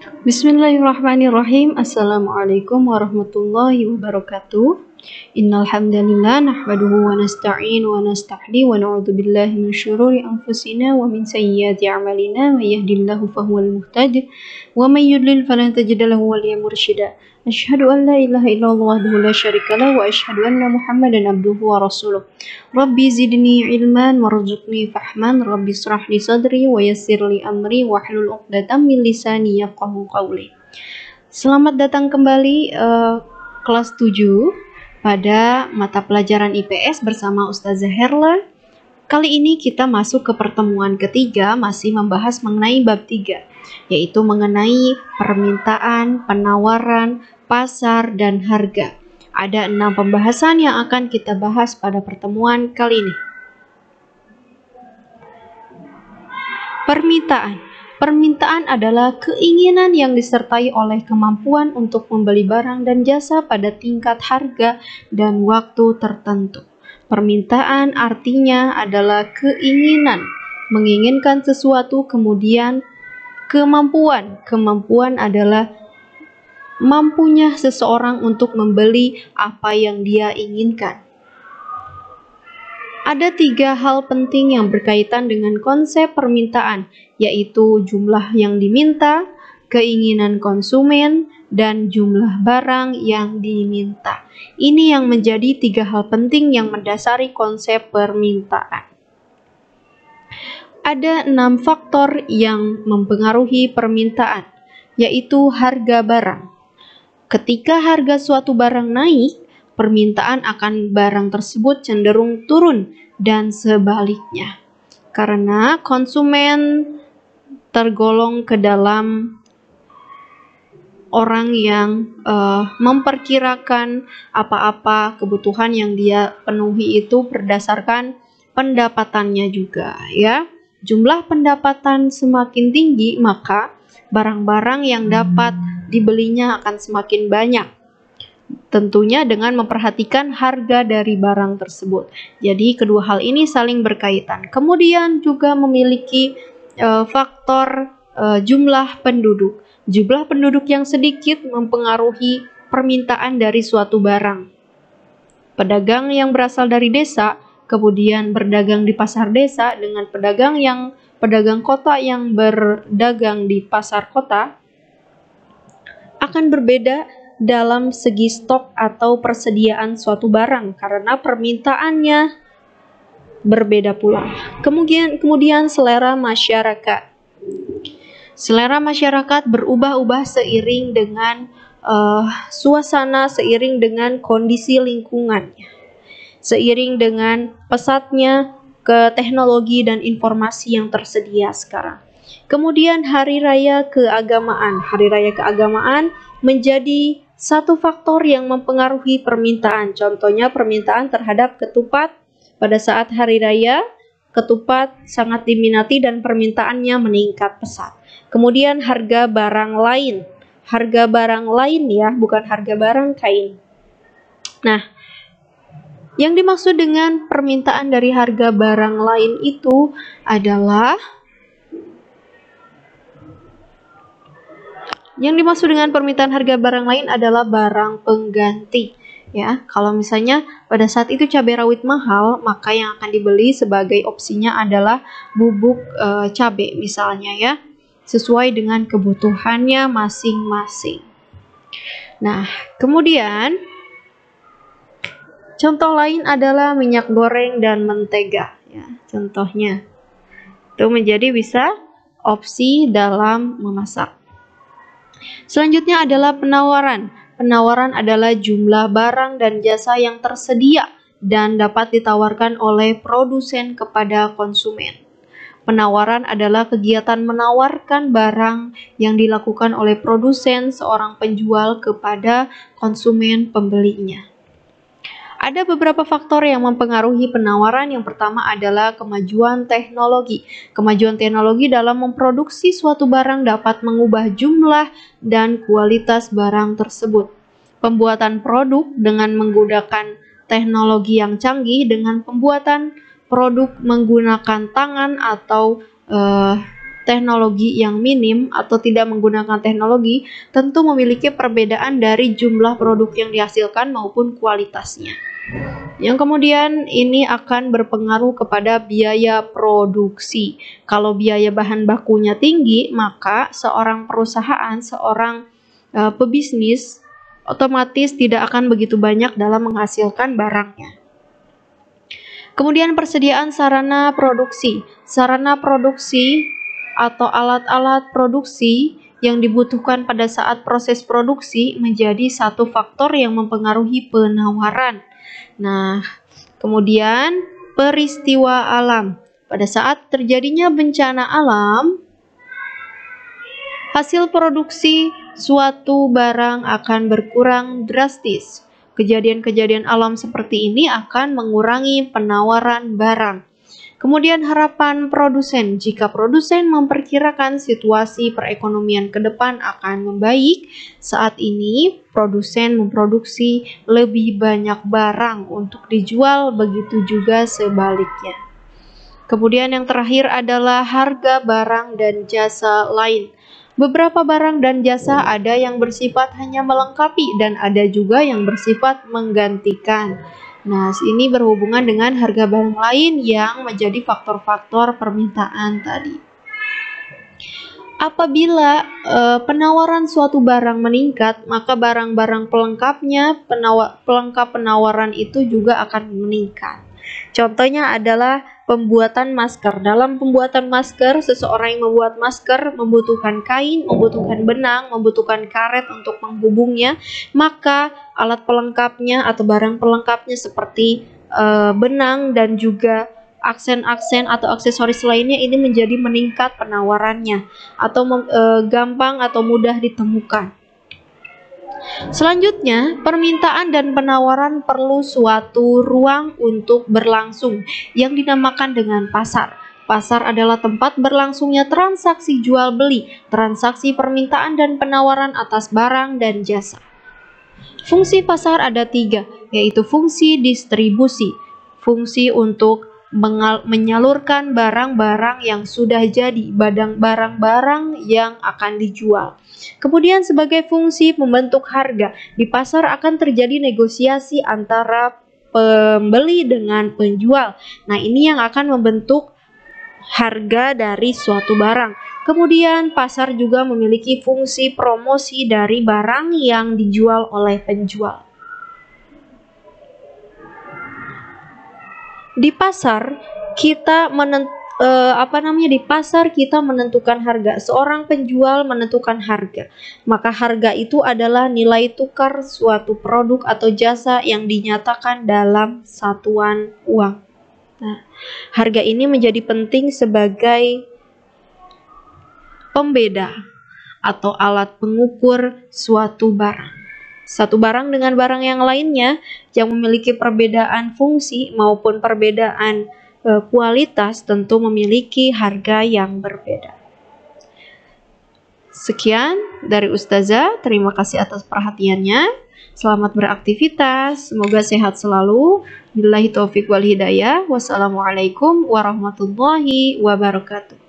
Bismillahirrahmanirrahim. Assalamualaikum warahmatullahi wabarakatuh. Innal hamdalillah nahmaduhu wa nasta'inu wa nasta'hdi wa na'udzu billahi min syururi anfusina wa min sayyiati a'malina may yahdihillahu fahuwal muhtadi wa may yudlil falan tajida lahu waliyyan mursyida. Asyhadu an la ilaha illallah wahdahu la syarika lahu wa asyhadu anna Muhammadan abduhu wa rasuluh. Rabbi zidni ilman warzuqni fahman. Rabbi israh li sadri wa yassir li amri wahlul 'uqdatam min lisani yafqahu qawli. Selamat datang kembali kelas 7 pada mata pelajaran IPS bersama Ustazah Herla. Kali ini kita masuk ke pertemuan ketiga, masih membahas mengenai bab 3, yaitu mengenai permintaan, penawaran, pasar, dan harga. Ada 6 pembahasan yang akan kita bahas pada pertemuan kali ini. Permintaan. Permintaan adalah keinginan yang disertai oleh kemampuan untuk membeli barang dan jasa pada tingkat harga dan waktu tertentu. Permintaan artinya adalah keinginan, menginginkan sesuatu, kemudian kemampuan. Kemampuan adalah mampunya seseorang untuk membeli apa yang dia inginkan. Ada 3 hal penting yang berkaitan dengan konsep permintaan, yaitu jumlah yang diminta, keinginan konsumen, dan jumlah barang yang diminta. Ini yang menjadi 3 hal penting yang mendasari konsep permintaan. Ada 6 faktor yang mempengaruhi permintaan, yaitu harga barang. Ketika harga suatu barang naik, permintaan akan barang tersebut cenderung turun dan sebaliknya. Karena konsumen tergolong ke dalam orang yang memperkirakan apa-apa kebutuhan yang dia penuhi itu berdasarkan pendapatannya juga, ya. Jumlah pendapatan semakin tinggi, maka barang-barang yang dapat dibelinya akan semakin banyak. Tentunya dengan memperhatikan harga dari barang tersebut. Jadi kedua hal ini saling berkaitan. Kemudian juga memiliki faktor jumlah penduduk. Jumlah penduduk yang sedikit mempengaruhi permintaan dari suatu barang. Pedagang yang berasal dari desa kemudian berdagang di pasar desa dengan pedagang kota yang berdagang di pasar kota akan berbeda dalam segi stok atau persediaan suatu barang karena permintaannya berbeda pula. Kemudian selera masyarakat. Selera masyarakat berubah-ubah seiring dengan suasana, seiring dengan kondisi lingkungannya, seiring dengan pesatnya ke teknologi dan informasi yang tersedia sekarang. Kemudian hari raya keagamaan. Hari raya keagamaan menjadi satu faktor yang mempengaruhi permintaan. Contohnya permintaan terhadap ketupat pada saat hari raya, ketupat sangat diminati dan permintaannya meningkat pesat. Kemudian harga barang lain. Harga barang lain ya, bukan harga barang kain. Nah, yang dimaksud dengan permintaan dari harga barang lain itu adalah permintaan harga barang lain adalah barang pengganti. Ya, kalau misalnya pada saat itu cabai rawit mahal, maka yang akan dibeli sebagai opsinya adalah bubuk cabai misalnya ya, sesuai dengan kebutuhannya masing-masing. Nah, kemudian contoh lain adalah minyak goreng dan mentega. Ya, contohnya itu menjadi bisa opsi dalam memasak. Selanjutnya adalah penawaran. Penawaran adalah jumlah barang dan jasa yang tersedia dan dapat ditawarkan oleh produsen kepada konsumen. Penawaran adalah kegiatan menawarkan barang yang dilakukan oleh produsen seorang penjual kepada konsumen pembelinya. Ada beberapa faktor yang mempengaruhi penawaran. Yang pertama adalah kemajuan teknologi. Kemajuan teknologi dalam memproduksi suatu barang dapat mengubah jumlah dan kualitas barang tersebut. Pembuatan produk dengan menggunakan teknologi yang canggih dengan pembuatan produk menggunakan tangan atau teknologi yang minim atau tidak menggunakan teknologi tentu memiliki perbedaan dari jumlah produk yang dihasilkan maupun kualitasnya. Yang kemudian ini akan berpengaruh kepada biaya produksi. Kalau biaya bahan bakunya tinggi, maka seorang perusahaan, seorang pebisnis otomatis tidak akan begitu banyak dalam menghasilkan barangnya. Kemudian persediaan sarana produksi. Sarana produksi atau alat-alat produksi yang dibutuhkan pada saat proses produksi menjadi satu faktor yang mempengaruhi penawaran. Nah, kemudian peristiwa alam. Pada saat terjadinya bencana alam, hasil produksi suatu barang akan berkurang drastis. Kejadian-kejadian alam seperti ini akan mengurangi penawaran barang. Kemudian harapan produsen, jika produsen memperkirakan situasi perekonomian ke depan akan membaik, saat ini produsen memproduksi lebih banyak barang untuk dijual, begitu juga sebaliknya. Kemudian yang terakhir adalah harga barang dan jasa lain. Beberapa barang dan jasa ada yang bersifat hanya melengkapi dan ada juga yang bersifat menggantikan. Nah, ini berhubungan dengan harga barang lain yang menjadi faktor-faktor permintaan tadi. Apabila penawaran suatu barang meningkat, maka barang-barang pelengkapnya, pelengkap penawaran itu juga akan meningkat. Contohnya adalah pembuatan masker. Dalam pembuatan masker, seseorang yang membuat masker membutuhkan kain, membutuhkan benang, membutuhkan karet untuk menghubungnya, maka alat pelengkapnya atau barang pelengkapnya seperti benang dan juga aksen-aksen atau aksesoris lainnya ini menjadi meningkat penawarannya atau gampang atau mudah ditemukan. Selanjutnya, permintaan dan penawaran perlu suatu ruang untuk berlangsung yang dinamakan dengan pasar. Pasar adalah tempat berlangsungnya transaksi jual beli, transaksi permintaan dan penawaran atas barang dan jasa. Fungsi pasar ada 3, yaitu fungsi distribusi, fungsi untuk menyalurkan barang-barang yang sudah jadi, barang-barang yang akan dijual. Kemudian sebagai fungsi membentuk harga, di pasar akan terjadi negosiasi antara pembeli dengan penjual. Nah, ini yang akan membentuk harga dari suatu barang. Kemudian pasar juga memiliki fungsi promosi dari barang yang dijual oleh penjual. Di pasar kita menentukan harga. Seorang penjual menentukan harga. Maka harga itu adalah nilai tukar suatu produk atau jasa yang dinyatakan dalam satuan uang. Nah, harga ini menjadi penting sebagai pembeda atau alat pengukur suatu barang. Satu barang dengan barang yang lainnya yang memiliki perbedaan fungsi maupun perbedaan kualitas tentu memiliki harga yang berbeda. Sekian dari Ustazah, terima kasih atas perhatiannya. Selamat beraktivitas, semoga sehat selalu. Billahi taufiq wal hidayah. Wassalamualaikum warahmatullahi wabarakatuh.